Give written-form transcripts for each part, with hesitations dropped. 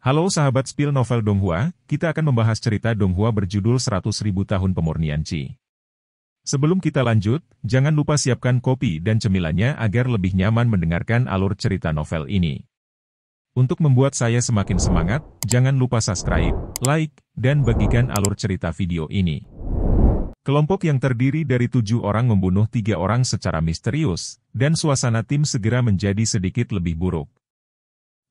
Halo sahabat spill novel Donghua, kita akan membahas cerita Donghua berjudul 100.000 tahun pemurnian Qi. Sebelum kita lanjut, jangan lupa siapkan kopi dan cemilannya agar lebih nyaman mendengarkan alur cerita novel ini. Untuk membuat saya semakin semangat, jangan lupa subscribe, like, dan bagikan alur cerita video ini. Kelompok yang terdiri dari 7 orang membunuh 3 orang secara misterius, dan suasana tim segera menjadi sedikit lebih buruk.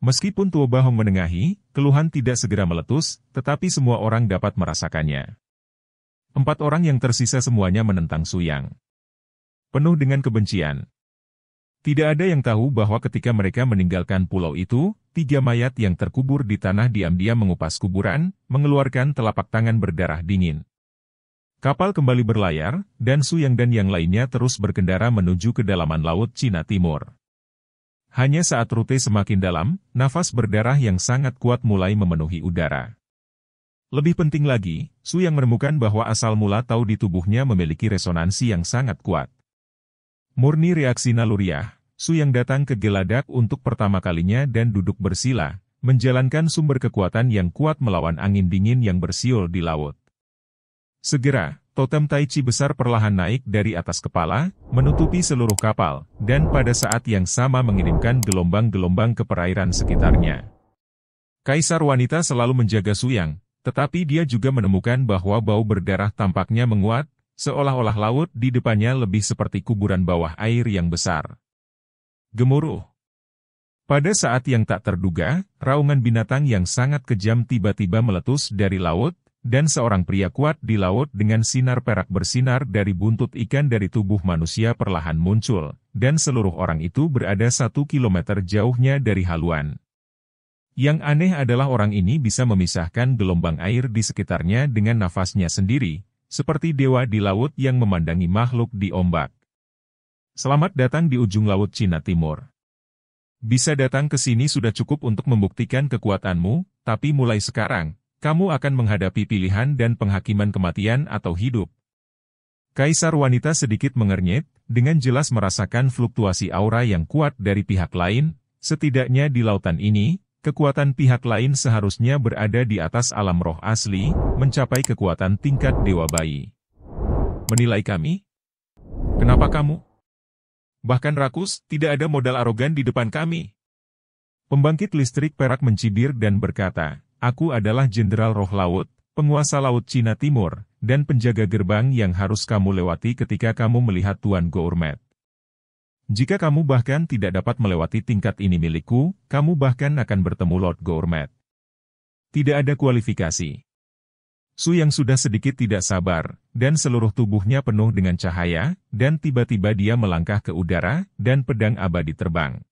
Meskipun Tuo Bahong menengahi, keluhan tidak segera meletus, tetapi semua orang dapat merasakannya. 4 orang yang tersisa semuanya menentang Su Yang. Penuh dengan kebencian. Tidak ada yang tahu bahwa ketika mereka meninggalkan pulau itu, 3 mayat yang terkubur di tanah diam-diam mengupas kuburan, mengeluarkan telapak tangan berdarah dingin. Kapal kembali berlayar, dan Su Yang dan yang lainnya terus berkendara menuju kedalaman Laut Cina Timur. Hanya saat rute semakin dalam, nafas berdarah yang sangat kuat mulai memenuhi udara. Lebih penting lagi, Su Yang menemukan bahwa asal mula tahu di tubuhnya memiliki resonansi yang sangat kuat. Murni reaksi naluriah, Su Yang datang ke Geladak untuk pertama kalinya dan duduk bersila, menjalankan sumber kekuatan yang kuat melawan angin dingin yang bersiul di laut. Segera, totem Tai Chi besar perlahan naik dari atas kepala, menutupi seluruh kapal, dan pada saat yang sama mengirimkan gelombang-gelombang ke perairan sekitarnya. Kaisar wanita selalu menjaga Su Yang, tetapi dia juga menemukan bahwa bau berdarah tampaknya menguat, seolah-olah laut di depannya lebih seperti kuburan bawah air yang besar. Gemuruh. Pada saat yang tak terduga, raungan binatang yang sangat kejam tiba-tiba meletus dari laut, dan seorang pria kuat di laut dengan sinar perak bersinar dari buntut ikan dari tubuh manusia perlahan muncul, dan seluruh orang itu berada 1 kilometer jauhnya dari haluan. Yang aneh adalah orang ini bisa memisahkan gelombang air di sekitarnya dengan nafasnya sendiri, seperti dewa di laut yang memandangi makhluk di ombak. Selamat datang di ujung Laut Cina Timur. Bisa datang ke sini sudah cukup untuk membuktikan kekuatanmu, tapi mulai sekarang, kamu akan menghadapi pilihan dan penghakiman kematian atau hidup. Kaisar wanita sedikit mengernyit, dengan jelas merasakan fluktuasi aura yang kuat dari pihak lain, setidaknya di lautan ini, kekuatan pihak lain seharusnya berada di atas alam roh asli, mencapai kekuatan tingkat Dewa Bayi. Menilai kami? Kenapa kamu? Bahkan rakus, tidak ada modal arogan di depan kami. Pembangkit listrik perak mencibir dan berkata, Aku adalah Jenderal Roh Laut, penguasa Laut Cina Timur, dan penjaga gerbang yang harus kamu lewati ketika kamu melihat Tuan Gourmet. Jika kamu bahkan tidak dapat melewati tingkat ini milikku, kamu bahkan akan bertemu Lord Gourmet. Tidak ada kualifikasi. Su Yang sudah sedikit tidak sabar, dan seluruh tubuhnya penuh dengan cahaya, dan tiba-tiba dia melangkah ke udara, dan pedang abadi terbang.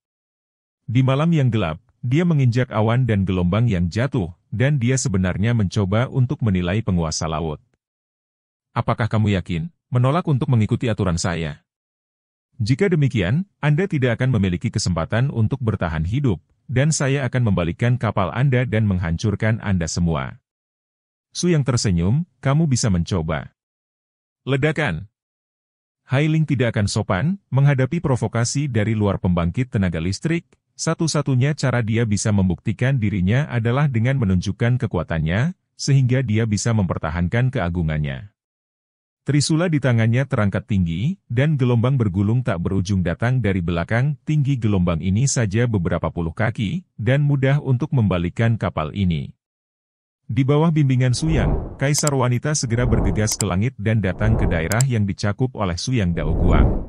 Di malam yang gelap, dia menginjak awan dan gelombang yang jatuh, dan dia sebenarnya mencoba untuk menilai penguasa laut. Apakah kamu yakin, menolak untuk mengikuti aturan saya? Jika demikian, Anda tidak akan memiliki kesempatan untuk bertahan hidup, dan saya akan membalikkan kapal Anda dan menghancurkan Anda semua. Su Yang tersenyum, kamu bisa mencoba. Ledakan. Hailing tidak akan sopan, menghadapi provokasi dari luar pembangkit tenaga listrik. Satu-satunya cara dia bisa membuktikan dirinya adalah dengan menunjukkan kekuatannya, sehingga dia bisa mempertahankan keagungannya. Trisula di tangannya terangkat tinggi, dan gelombang bergulung tak berujung datang dari belakang. Tinggi gelombang ini saja beberapa puluh kaki, dan mudah untuk membalikkan kapal ini. Di bawah bimbingan Su Yang, Kaisar wanita segera bergegas ke langit dan datang ke daerah yang dicakup oleh Su Yang Daoguang.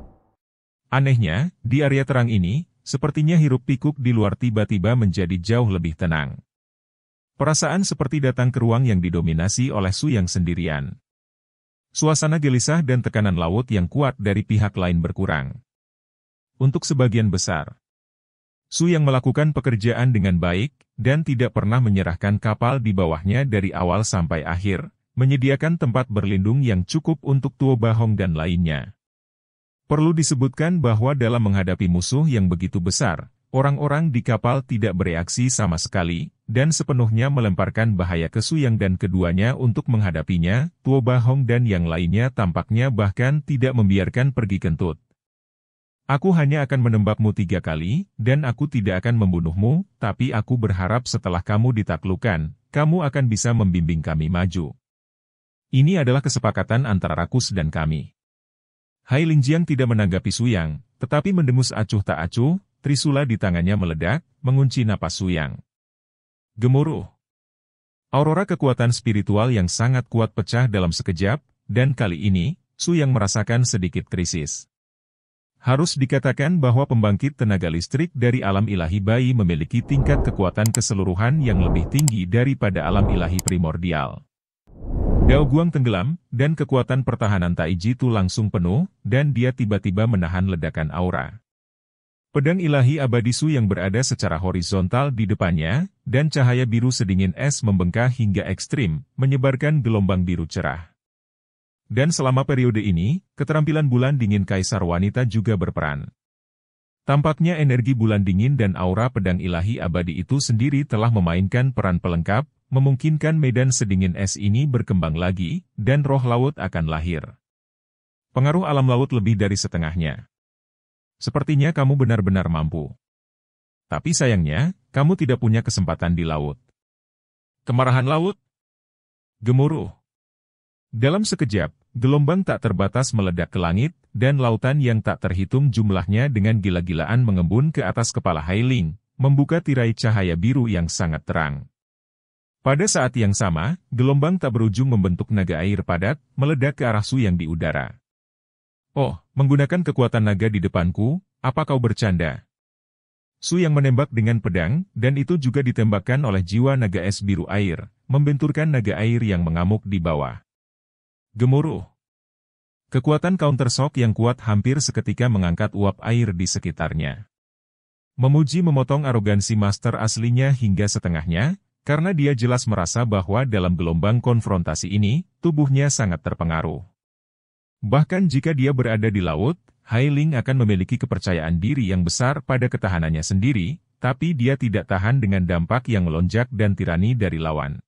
Anehnya, di area terang ini, sepertinya hiruk-pikuk di luar tiba-tiba menjadi jauh lebih tenang. Perasaan seperti datang ke ruang yang didominasi oleh Su Yang sendirian. Suasana gelisah dan tekanan laut yang kuat dari pihak lain berkurang. Untuk sebagian besar, Su Yang melakukan pekerjaan dengan baik, dan tidak pernah menyerahkan kapal di bawahnya dari awal sampai akhir, menyediakan tempat berlindung yang cukup untuk Tuo Bahong dan lainnya. Perlu disebutkan bahwa dalam menghadapi musuh yang begitu besar, orang-orang di kapal tidak bereaksi sama sekali, dan sepenuhnya melemparkan bahaya ke Su Yang dan keduanya untuk menghadapinya. Tuo Bahong dan yang lainnya tampaknya bahkan tidak membiarkan pergi kentut. Aku hanya akan menembakmu 3 kali, dan aku tidak akan membunuhmu, tapi aku berharap setelah kamu ditaklukkan, kamu akan bisa membimbing kami maju. Ini adalah kesepakatan antara Rakus dan kami. Hai Lingjiang tidak menanggapi Suyang, tetapi mendengus acuh tak acuh, trisula di tangannya meledak, mengunci napas Suyang. Gemuruh. Aurora kekuatan spiritual yang sangat kuat pecah dalam sekejap, dan kali ini, Suyang merasakan sedikit krisis. Harus dikatakan bahwa pembangkit tenaga listrik dari alam ilahi bayi memiliki tingkat kekuatan keseluruhan yang lebih tinggi daripada alam ilahi primordial. Dao Guang tenggelam, dan kekuatan pertahanan Taiji Tu langsung penuh, dan dia tiba-tiba menahan ledakan aura. Pedang ilahi abadi Su yang berada secara horizontal di depannya, dan cahaya biru sedingin es membengkak hingga ekstrim, menyebarkan gelombang biru cerah. Dan selama periode ini, keterampilan bulan dingin Kaisar Wanita juga berperan. Tampaknya energi bulan dingin dan aura pedang ilahi abadi itu sendiri telah memainkan peran pelengkap, memungkinkan medan sedingin es ini berkembang lagi, dan roh laut akan lahir. Pengaruh alam laut lebih dari setengahnya. Sepertinya kamu benar-benar mampu. Tapi sayangnya, kamu tidak punya kesempatan di laut. Kemarahan laut? Gemuruh. Dalam sekejap, gelombang tak terbatas meledak ke langit, dan lautan yang tak terhitung jumlahnya dengan gila-gilaan mengembun ke atas kepala Hailing, membuka tirai cahaya biru yang sangat terang. Pada saat yang sama, gelombang tak berujung membentuk naga air padat, meledak ke arah Su yang di udara. Oh, menggunakan kekuatan naga di depanku, apa kau bercanda? Su yang menembak dengan pedang, dan itu juga ditembakkan oleh jiwa naga es biru air, membenturkan naga air yang mengamuk di bawah. Gemuruh. Kekuatan counter shock yang kuat hampir seketika mengangkat uap air di sekitarnya. Memuji memotong arogansi master aslinya hingga setengahnya, karena dia jelas merasa bahwa dalam gelombang konfrontasi ini, tubuhnya sangat terpengaruh. Bahkan jika dia berada di laut, Hailing akan memiliki kepercayaan diri yang besar pada ketahanannya sendiri, tapi dia tidak tahan dengan dampak yang melonjak dan tirani dari lawan.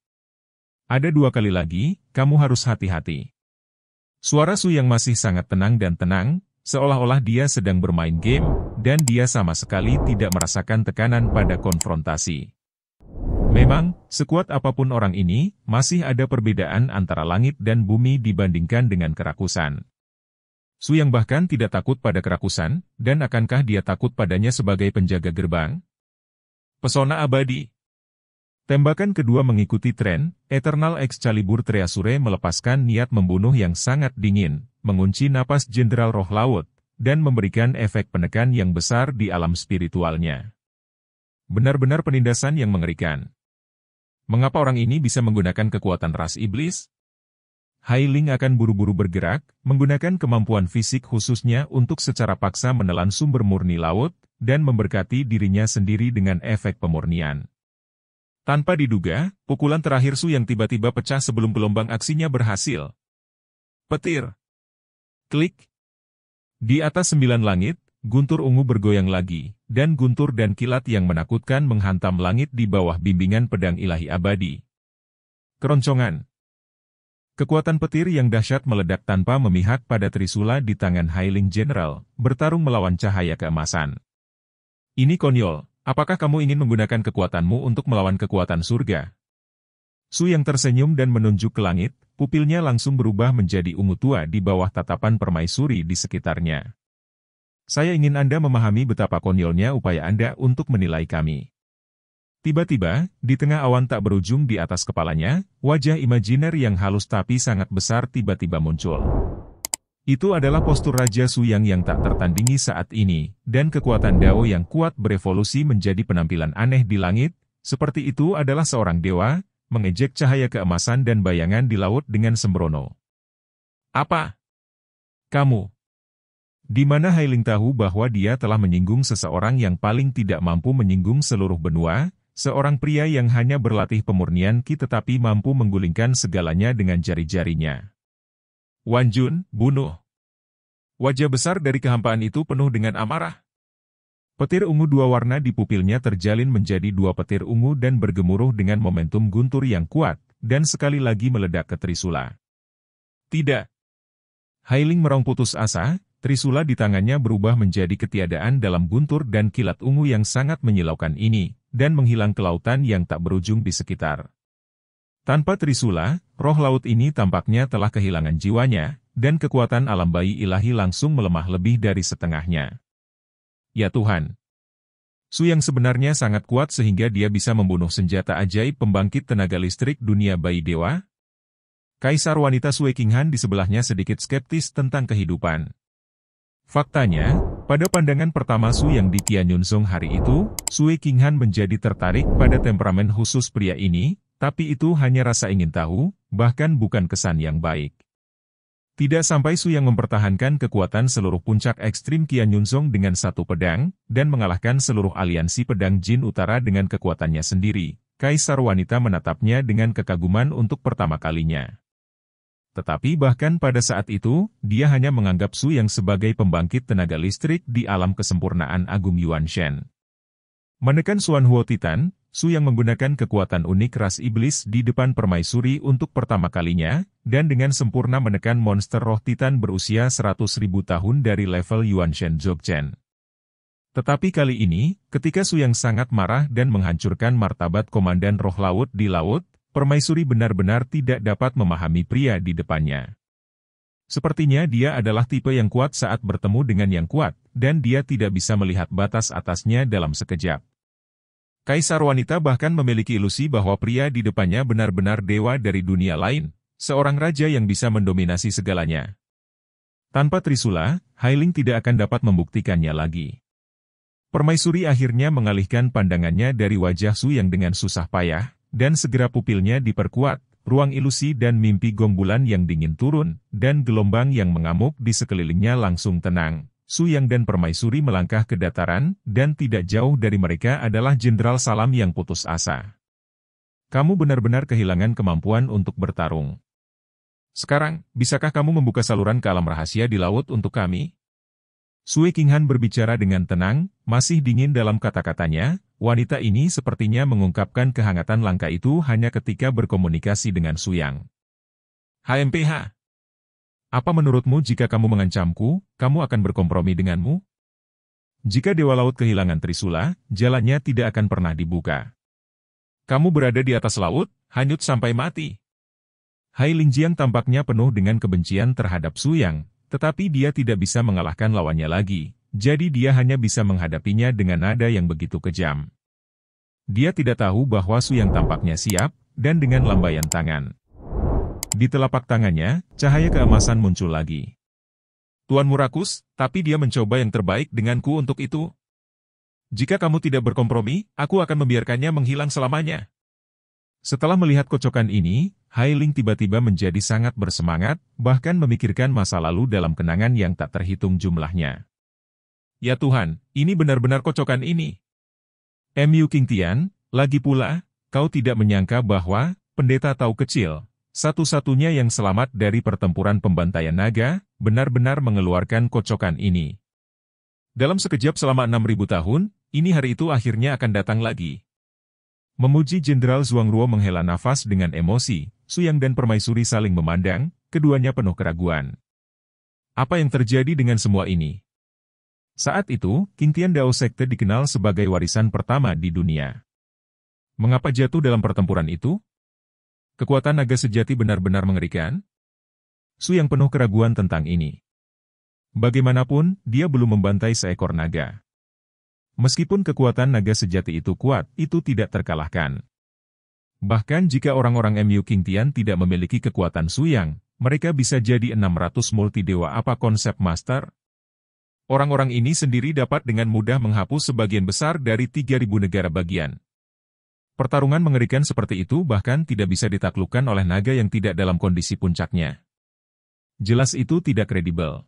Ada 2 kali lagi, kamu harus hati-hati. Suara Su yang masih sangat tenang dan tenang, seolah-olah dia sedang bermain game, dan dia sama sekali tidak merasakan tekanan pada konfrontasi. Memang, sekuat apapun orang ini, masih ada perbedaan antara langit dan bumi dibandingkan dengan kerakusan. Su yang bahkan tidak takut pada kerakusan, dan akankah dia takut padanya sebagai penjaga gerbang? Pesona abadi. Tembakan kedua mengikuti tren, Eternal Excalibur Treasure melepaskan niat membunuh yang sangat dingin, mengunci napas Jenderal Roh Laut, dan memberikan efek penekan yang besar di alam spiritualnya. Benar-benar penindasan yang mengerikan. Mengapa orang ini bisa menggunakan kekuatan ras iblis? Hailing akan buru-buru bergerak, menggunakan kemampuan fisik khususnya untuk secara paksa menelan sumber murni laut, dan memberkati dirinya sendiri dengan efek pemurnian. Tanpa diduga, pukulan terakhir Su yang tiba-tiba pecah sebelum gelombang aksinya berhasil. Petir. Klik. Di atas 9 langit, guntur ungu bergoyang lagi, dan guntur dan kilat yang menakutkan menghantam langit di bawah bimbingan pedang ilahi abadi. Keroncongan. Kekuatan petir yang dahsyat meledak tanpa memihak pada trisula di tangan Hailing General, bertarung melawan cahaya keemasan. Ini konyol. Apakah kamu ingin menggunakan kekuatanmu untuk melawan kekuatan surga? Su yang tersenyum dan menunjuk ke langit, pupilnya langsung berubah menjadi ungu tua di bawah tatapan permaisuri di sekitarnya. Saya ingin Anda memahami betapa konyolnya upaya Anda untuk menilai kami. Tiba-tiba, di tengah awan tak berujung di atas kepalanya, wajah imajiner yang halus tapi sangat besar tiba-tiba muncul. Itu adalah postur Raja Suyang yang tak tertandingi saat ini, dan kekuatan Dao yang kuat berevolusi menjadi penampilan aneh di langit, seperti itu adalah seorang dewa, mengejek cahaya keemasan dan bayangan di laut dengan sembrono. Apa? Kamu? Di mana Hailing tahu bahwa dia telah menyinggung seseorang yang paling tidak mampu menyinggung seluruh benua, seorang pria yang hanya berlatih pemurnian Qi tetapi mampu menggulingkan segalanya dengan jari-jarinya. Wan Jun, bunuh. Wajah besar dari kehampaan itu penuh dengan amarah. Petir ungu 2 warna di pupilnya terjalin menjadi 2 petir ungu dan bergemuruh dengan momentum guntur yang kuat, dan sekali lagi meledak ke trisula. Tidak. Hailing merong putus asa, Trisula di tangannya berubah menjadi ketiadaan dalam guntur dan kilat ungu yang sangat menyilaukan ini, dan menghilang ke lautan yang tak berujung di sekitar. Tanpa Trisula, roh laut ini tampaknya telah kehilangan jiwanya, dan kekuatan alam bayi ilahi langsung melemah lebih dari setengahnya. Ya Tuhan! Su yang sebenarnya sangat kuat sehingga dia bisa membunuh senjata ajaib pembangkit tenaga listrik dunia bayi dewa? Kaisar wanita Sue Qinghan di sebelahnya sedikit skeptis tentang kehidupan. Faktanya, pada pandangan pertama Su yang di Tianyunzong hari itu, Sue Qinghan menjadi tertarik pada temperamen khusus pria ini, tapi itu hanya rasa ingin tahu, bahkan bukan kesan yang baik. Tidak sampai Su yang mempertahankan kekuatan seluruh puncak ekstrim Tianyunzong dengan satu pedang, dan mengalahkan seluruh aliansi pedang Jin Utara dengan kekuatannya sendiri, Kaisar wanita menatapnya dengan kekaguman untuk pertama kalinya. Tetapi bahkan pada saat itu, dia hanya menganggap Su yang sebagai pembangkit tenaga listrik di alam kesempurnaan agung Yuan Shen. Menekan Xuan Huo Titan, Su yang menggunakan kekuatan unik ras iblis di depan permaisuri untuk pertama kalinya, dan dengan sempurna menekan monster roh Titan berusia 100.000 tahun dari level Yuan Shen Dzogchen. Tetapi kali ini, ketika Su yang sangat marah dan menghancurkan martabat komandan roh laut di laut, permaisuri benar-benar tidak dapat memahami pria di depannya. Sepertinya dia adalah tipe yang kuat saat bertemu dengan yang kuat, dan dia tidak bisa melihat batas atasnya dalam sekejap. Kaisar wanita bahkan memiliki ilusi bahwa pria di depannya benar-benar dewa dari dunia lain, seorang raja yang bisa mendominasi segalanya. Tanpa Trisula, Hailing tidak akan dapat membuktikannya lagi. Permaisuri akhirnya mengalihkan pandangannya dari wajah Su yang dengan susah payah, dan segera pupilnya diperkuat, ruang ilusi dan mimpi gong bulan yang dingin turun, dan gelombang yang mengamuk di sekelilingnya langsung tenang. Su Yang dan permaisuri melangkah ke dataran, dan tidak jauh dari mereka adalah Jenderal Salam yang putus asa. Kamu benar-benar kehilangan kemampuan untuk bertarung. Sekarang, bisakah kamu membuka saluran ke alam rahasia di laut untuk kami? Sue Qinghan berbicara dengan tenang, masih dingin dalam kata-katanya. Wanita ini sepertinya mengungkapkan kehangatan langka itu hanya ketika berkomunikasi dengan Su Yang. HMPH. Apa menurutmu jika kamu mengancamku, kamu akan berkompromi denganmu? Jika Dewa Laut kehilangan Trisula, jalannya tidak akan pernah dibuka. Kamu berada di atas laut, hanyut sampai mati. Hai Lingjiang tampaknya penuh dengan kebencian terhadap Su Yang, tetapi dia tidak bisa mengalahkan lawannya lagi, jadi dia hanya bisa menghadapinya dengan nada yang begitu kejam. Dia tidak tahu bahwa Su Yang tampaknya siap, dan dengan lambaian tangan. Di telapak tangannya, cahaya keemasan muncul lagi. Tuanmu rakus, tapi dia mencoba yang terbaik denganku untuk itu. Jika kamu tidak berkompromi, aku akan membiarkannya menghilang selamanya. Setelah melihat kocokan ini, Hailing tiba-tiba menjadi sangat bersemangat, bahkan memikirkan masa lalu dalam kenangan yang tak terhitung jumlahnya. Ya Tuhan, ini benar-benar kocokan ini. Mu Qingtian, lagi pula, kau tidak menyangka bahwa, pendeta tahu kecil, satu-satunya yang selamat dari pertempuran pembantaian naga, benar-benar mengeluarkan kocokan ini. Dalam sekejap selama 6.000 tahun, ini hari itu akhirnya akan datang lagi. Memuji Jenderal Zhuangruo menghela nafas dengan emosi, Su Yang dan permaisuri saling memandang, keduanya penuh keraguan. Apa yang terjadi dengan semua ini? Saat itu, Qingtian Dao Sekte dikenal sebagai warisan pertama di dunia. Mengapa jatuh dalam pertempuran itu? Kekuatan naga sejati benar-benar mengerikan? Su Yang penuh keraguan tentang ini. Bagaimanapun, dia belum membantai seekor naga. Meskipun kekuatan naga sejati itu kuat, itu tidak terkalahkan. Bahkan jika orang-orang Mu Qingtian tidak memiliki kekuatan Su Yang, mereka bisa jadi 600 multidewa apa konsep master? Orang-orang ini sendiri dapat dengan mudah menghapus sebagian besar dari 3.000 negara bagian. Pertarungan mengerikan seperti itu bahkan tidak bisa ditaklukkan oleh naga yang tidak dalam kondisi puncaknya. Jelas itu tidak kredibel.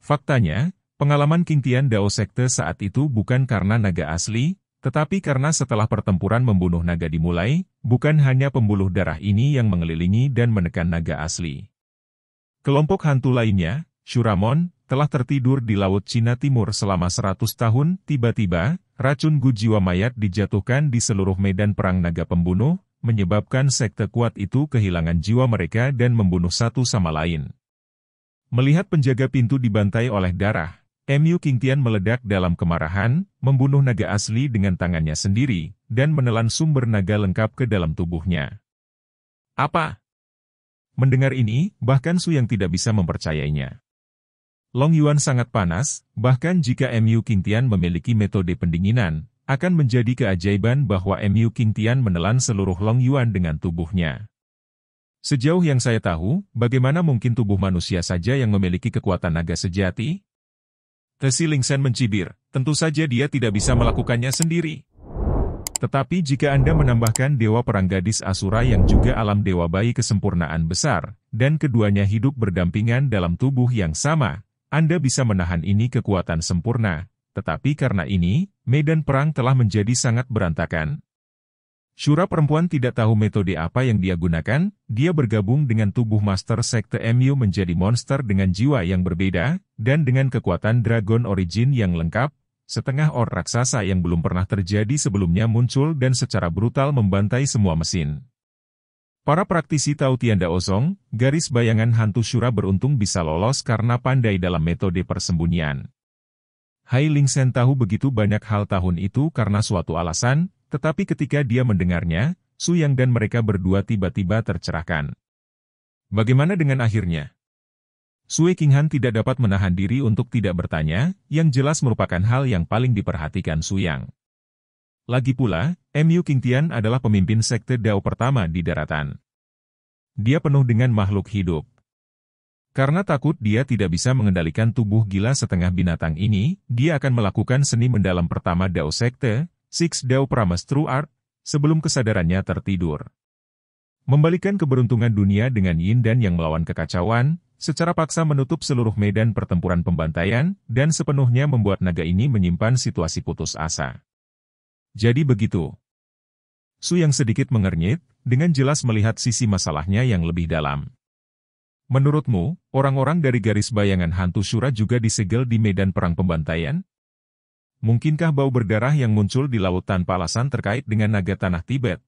Faktanya, pengalaman Qingtian Dao Sekte saat itu bukan karena naga asli, tetapi karena setelah pertempuran membunuh naga dimulai, bukan hanya pembuluh darah ini yang mengelilingi dan menekan naga asli. Kelompok hantu lainnya, Shuramon, telah tertidur di Laut Cina Timur selama 100 tahun, tiba-tiba, racun gu jiwa mayat dijatuhkan di seluruh medan perang naga pembunuh, menyebabkan sekte kuat itu kehilangan jiwa mereka dan membunuh satu sama lain. Melihat penjaga pintu dibantai oleh darah, Mu Qingtian meledak dalam kemarahan, membunuh naga asli dengan tangannya sendiri, dan menelan sumber naga lengkap ke dalam tubuhnya. Apa? Mendengar ini, bahkan Su yang tidak bisa mempercayainya. Long Yuan sangat panas, bahkan jika Mu Qingtian memiliki metode pendinginan, akan menjadi keajaiban bahwa Mu Qingtian menelan seluruh Long Yuan dengan tubuhnya. Sejauh yang saya tahu, bagaimana mungkin tubuh manusia saja yang memiliki kekuatan naga sejati? Si Lingsen mencibir, tentu saja dia tidak bisa melakukannya sendiri. Tetapi jika Anda menambahkan dewa perang gadis Asura yang juga alam dewa bayi kesempurnaan besar, dan keduanya hidup berdampingan dalam tubuh yang sama, Anda bisa menahan ini kekuatan sempurna. Tetapi karena ini, medan perang telah menjadi sangat berantakan. Shura perempuan tidak tahu metode apa yang dia gunakan, dia bergabung dengan tubuh Master Sekte Mu menjadi monster dengan jiwa yang berbeda, dan dengan kekuatan Dragon Origin yang lengkap, setengah or raksasa yang belum pernah terjadi sebelumnya muncul dan secara brutal membantai semua mesin. Para praktisi tahu Tianda Ozong, garis bayangan hantu Shura beruntung bisa lolos karena pandai dalam metode persembunyian. Hai Lingsen tahu begitu banyak hal tahun itu karena suatu alasan, tetapi ketika dia mendengarnya, Su Yang dan mereka berdua tiba-tiba tercerahkan. Bagaimana dengan akhirnya? Sue Qinghan tidak dapat menahan diri untuk tidak bertanya, yang jelas merupakan hal yang paling diperhatikan Su Yang. Lagi pula, Mu Qingtian adalah pemimpin sekte Dao pertama di daratan. Dia penuh dengan makhluk hidup. Karena takut dia tidak bisa mengendalikan tubuh gila setengah binatang ini, dia akan melakukan seni mendalam pertama Dao Sekte, Six Dao Pramas True Art, sebelum kesadarannya tertidur. Membalikan keberuntungan dunia dengan yin dan yang melawan kekacauan, secara paksa menutup seluruh medan pertempuran pembantaian, dan sepenuhnya membuat naga ini menyimpan situasi putus asa. Jadi begitu. Su yang sedikit mengernyit, dengan jelas melihat sisi masalahnya yang lebih dalam. Menurutmu, orang-orang dari garis bayangan hantu Shura juga disegel di medan perang pembantaian? Mungkinkah bau berdarah yang muncul di laut tanpa alasan terkait dengan naga tanah Tibet?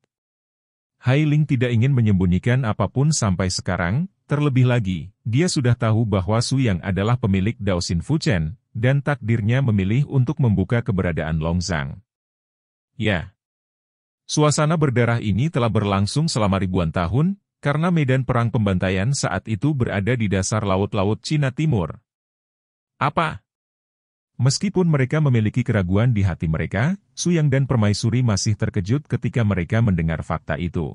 Hai Ling tidak ingin menyembunyikan apapun sampai sekarang, terlebih lagi, dia sudah tahu bahwa Su Yang adalah pemilik Dao Xin Fuchen, dan takdirnya memilih untuk membuka keberadaan Long Zhang. Ya. Suasana berdarah ini telah berlangsung selama ribuan tahun, karena medan perang pembantaian saat itu berada di dasar laut-laut Cina Timur. Apa? Meskipun mereka memiliki keraguan di hati mereka, Su Yang dan Permaisuri masih terkejut ketika mereka mendengar fakta itu.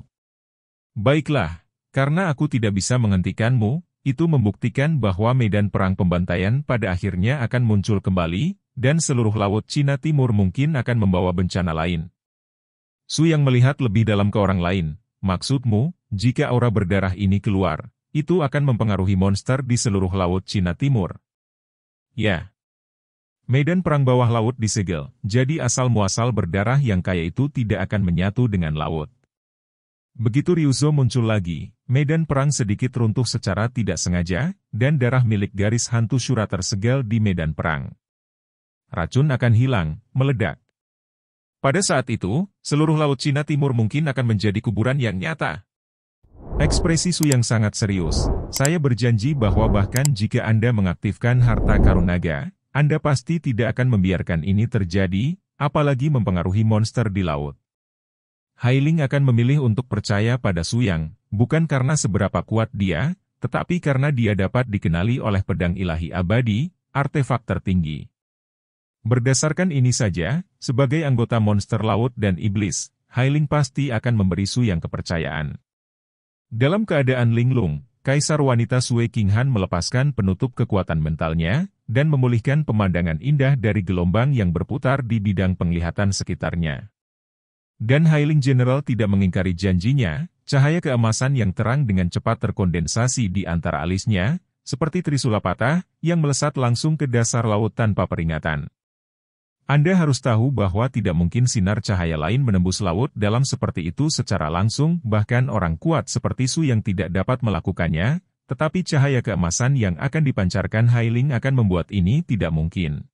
Baiklah, karena aku tidak bisa menghentikanmu, itu membuktikan bahwa medan perang pembantaian pada akhirnya akan muncul kembali, dan seluruh laut Cina Timur mungkin akan membawa bencana lain. Su Yang melihat lebih dalam ke orang lain, maksudmu, jika aura berdarah ini keluar, itu akan mempengaruhi monster di seluruh laut Cina Timur. Ya. Medan perang bawah laut disegel, jadi asal-muasal berdarah yang kaya itu tidak akan menyatu dengan laut. Begitu Ryuzo muncul lagi, medan perang sedikit runtuh secara tidak sengaja, dan darah milik garis hantu Shura tersegel di medan perang. Racun akan hilang, meledak. Pada saat itu, seluruh laut Cina Timur mungkin akan menjadi kuburan yang nyata. Ekspresi Su yang sangat serius. Saya berjanji bahwa bahkan jika Anda mengaktifkan harta karun naga, Anda pasti tidak akan membiarkan ini terjadi, apalagi mempengaruhi monster di laut. Hai Ling akan memilih untuk percaya pada Su Yang, bukan karena seberapa kuat dia, tetapi karena dia dapat dikenali oleh pedang ilahi abadi, artefak tertinggi. Berdasarkan ini saja, sebagai anggota monster laut dan iblis, Hai Ling pasti akan memberi Su Yang kepercayaan. Dalam keadaan linglung, Kaisar wanita Sue Qinghan melepaskan penutup kekuatan mentalnya, dan memulihkan pemandangan indah dari gelombang yang berputar di bidang penglihatan sekitarnya. Dan Hai Ling General tidak mengingkari janjinya, cahaya keemasan yang terang dengan cepat terkondensasi di antara alisnya, seperti trisula patah, yang melesat langsung ke dasar laut tanpa peringatan. Anda harus tahu bahwa tidak mungkin sinar cahaya lain menembus laut dalam seperti itu secara langsung, bahkan orang kuat seperti Su yang tidak dapat melakukannya, tetapi cahaya keemasan yang akan dipancarkan Hai Ling akan membuat ini tidak mungkin.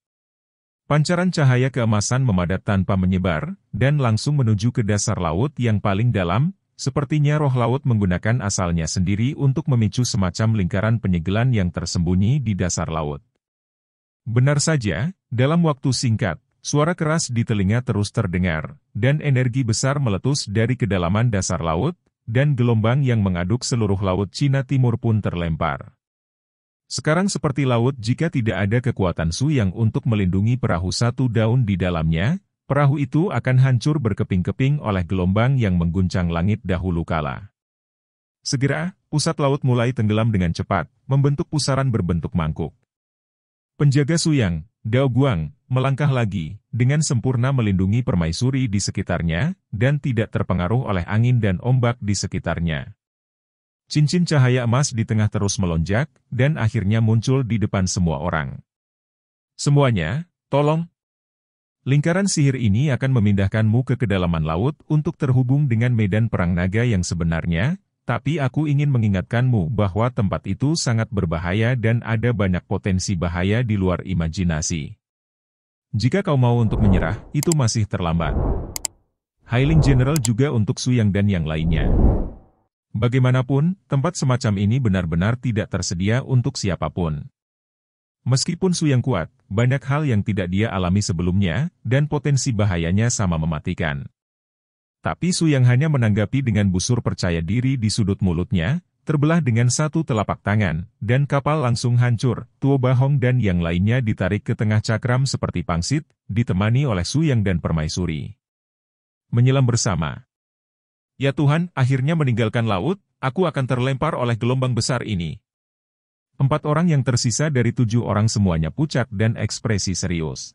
Pancaran cahaya keemasan memadat tanpa menyebar, dan langsung menuju ke dasar laut yang paling dalam, sepertinya roh laut menggunakan asalnya sendiri untuk memicu semacam lingkaran penyegelan yang tersembunyi di dasar laut. Benar saja, dalam waktu singkat, suara keras di telinga terus terdengar, dan energi besar meletus dari kedalaman dasar laut, dan gelombang yang mengaduk seluruh laut Cina Timur pun terlempar. Sekarang seperti laut jika tidak ada kekuatan Su Yang untuk melindungi perahu satu daun di dalamnya, perahu itu akan hancur berkeping-keping oleh gelombang yang mengguncang langit dahulu kala. Segera, pusat laut mulai tenggelam dengan cepat, membentuk pusaran berbentuk mangkuk. Penjaga Su Yang, Dao Guang, melangkah lagi, dengan sempurna melindungi permaisuri di sekitarnya, dan tidak terpengaruh oleh angin dan ombak di sekitarnya. Cincin cahaya emas di tengah terus melonjak, dan akhirnya muncul di depan semua orang. Semuanya, tolong! Lingkaran sihir ini akan memindahkanmu ke kedalaman laut untuk terhubung dengan medan perang naga yang sebenarnya, tapi aku ingin mengingatkanmu bahwa tempat itu sangat berbahaya dan ada banyak potensi bahaya di luar imajinasi. Jika kau mau untuk menyerah, itu masih terlambat. Hailing General juga untuk Su Yang dan yang lainnya. Bagaimanapun, tempat semacam ini benar-benar tidak tersedia untuk siapapun. Meskipun Su Yang kuat, banyak hal yang tidak dia alami sebelumnya, dan potensi bahayanya sama mematikan. Tapi Su Yang hanya menanggapi dengan busur percaya diri di sudut mulutnya, terbelah dengan satu telapak tangan, dan kapal langsung hancur. Tuo Bahong dan yang lainnya ditarik ke tengah cakram seperti pangsit, ditemani oleh Su Yang dan permaisuri. Menyelam bersama. Ya Tuhan, akhirnya meninggalkan laut, aku akan terlempar oleh gelombang besar ini. 4 orang yang tersisa dari 7 orang semuanya pucat dan ekspresi serius.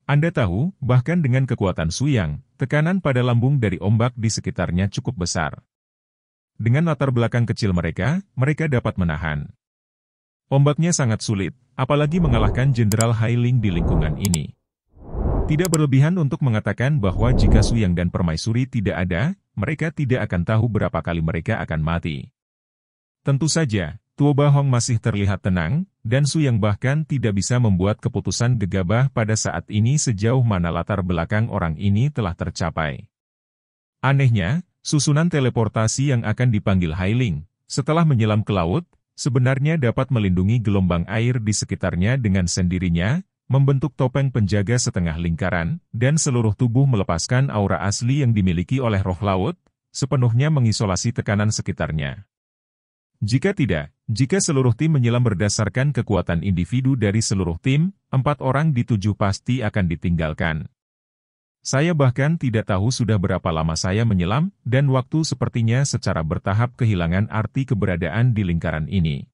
Anda tahu, bahkan dengan kekuatan Su Yang, tekanan pada lambung dari ombak di sekitarnya cukup besar. Dengan latar belakang kecil mereka dapat menahan. Ombaknya sangat sulit, apalagi mengalahkan Jenderal Hailing di lingkungan ini. Tidak berlebihan untuk mengatakan bahwa jika Su Yang dan permaisuri tidak ada, mereka tidak akan tahu berapa kali mereka akan mati. Tentu saja, Tuo Bahong masih terlihat tenang, dan Su Yang bahkan tidak bisa membuat keputusan gegabah pada saat ini sejauh mana latar belakang orang ini telah tercapai. Anehnya, susunan teleportasi yang akan dipanggil Hailing, setelah menyelam ke laut, sebenarnya dapat melindungi gelombang air di sekitarnya dengan sendirinya, membentuk topeng penjaga setengah lingkaran, dan seluruh tubuh melepaskan aura asli yang dimiliki oleh roh laut, sepenuhnya mengisolasi tekanan sekitarnya. Jika tidak, jika seluruh tim menyelam berdasarkan kekuatan individu dari seluruh tim, 4 orang di 7 pasti akan ditinggalkan. Saya bahkan tidak tahu sudah berapa lama saya menyelam, dan waktu sepertinya secara bertahap kehilangan arti keberadaan di lingkaran ini.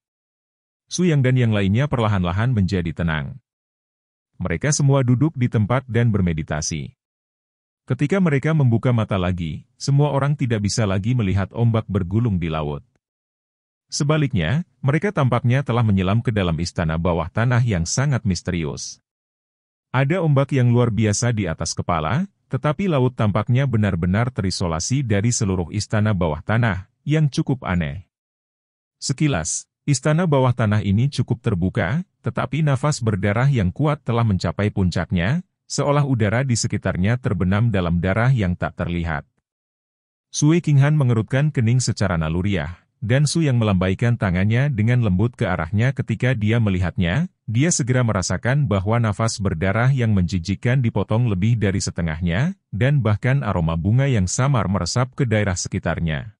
Su Yang dan yang lainnya perlahan-lahan menjadi tenang. Mereka semua duduk di tempat dan bermeditasi. Ketika mereka membuka mata lagi, semua orang tidak bisa lagi melihat ombak bergulung di laut. Sebaliknya, mereka tampaknya telah menyelam ke dalam istana bawah tanah yang sangat misterius. Ada ombak yang luar biasa di atas kepala, tetapi laut tampaknya benar-benar terisolasi dari seluruh istana bawah tanah, yang cukup aneh. Sekilas, istana bawah tanah ini cukup terbuka, tetapi nafas berdarah yang kuat telah mencapai puncaknya, seolah udara di sekitarnya terbenam dalam darah yang tak terlihat. Sui Qinghan mengerutkan kening secara naluriah, dan Su Yang melambaikan tangannya dengan lembut ke arahnya ketika dia melihatnya, dia segera merasakan bahwa nafas berdarah yang menjijikkan dipotong lebih dari setengahnya, dan bahkan aroma bunga yang samar meresap ke daerah sekitarnya.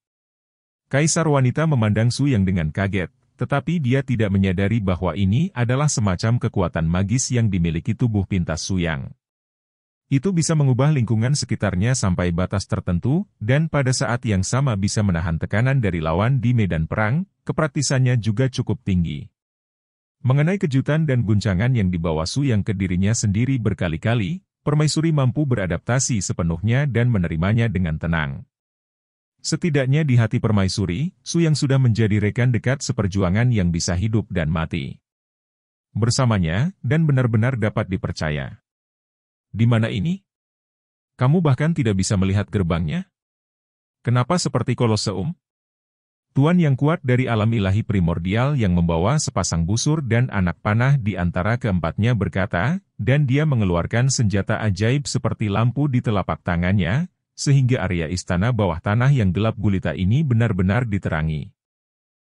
Kaisar wanita memandang Su Yang dengan kaget, tetapi dia tidak menyadari bahwa ini adalah semacam kekuatan magis yang dimiliki tubuh pintas Su Yang. Itu bisa mengubah lingkungan sekitarnya sampai batas tertentu, dan pada saat yang sama bisa menahan tekanan dari lawan di medan perang, kepraktisannya juga cukup tinggi. Mengenai kejutan dan guncangan yang dibawa Su Yang ke dirinya sendiri berkali-kali, permaisuri mampu beradaptasi sepenuhnya dan menerimanya dengan tenang. Setidaknya di hati permaisuri, Su Yang sudah menjadi rekan dekat seperjuangan yang bisa hidup dan mati bersamanya, dan benar-benar dapat dipercaya. Di mana ini? Kamu bahkan tidak bisa melihat gerbangnya? Kenapa seperti Koloseum? Tuan yang kuat dari alam ilahi primordial yang membawa sepasang busur dan anak panah di antara keempatnya berkata, dan dia mengeluarkan senjata ajaib seperti lampu di telapak tangannya, sehingga area istana bawah tanah yang gelap gulita ini benar-benar diterangi.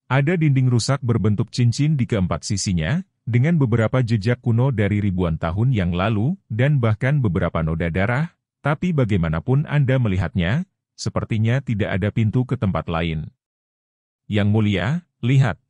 Ada dinding rusak berbentuk cincin di keempat sisinya, dengan beberapa jejak kuno dari ribuan tahun yang lalu, dan bahkan beberapa noda darah, tapi bagaimanapun Anda melihatnya, sepertinya tidak ada pintu ke tempat lain. Yang Mulia, lihat.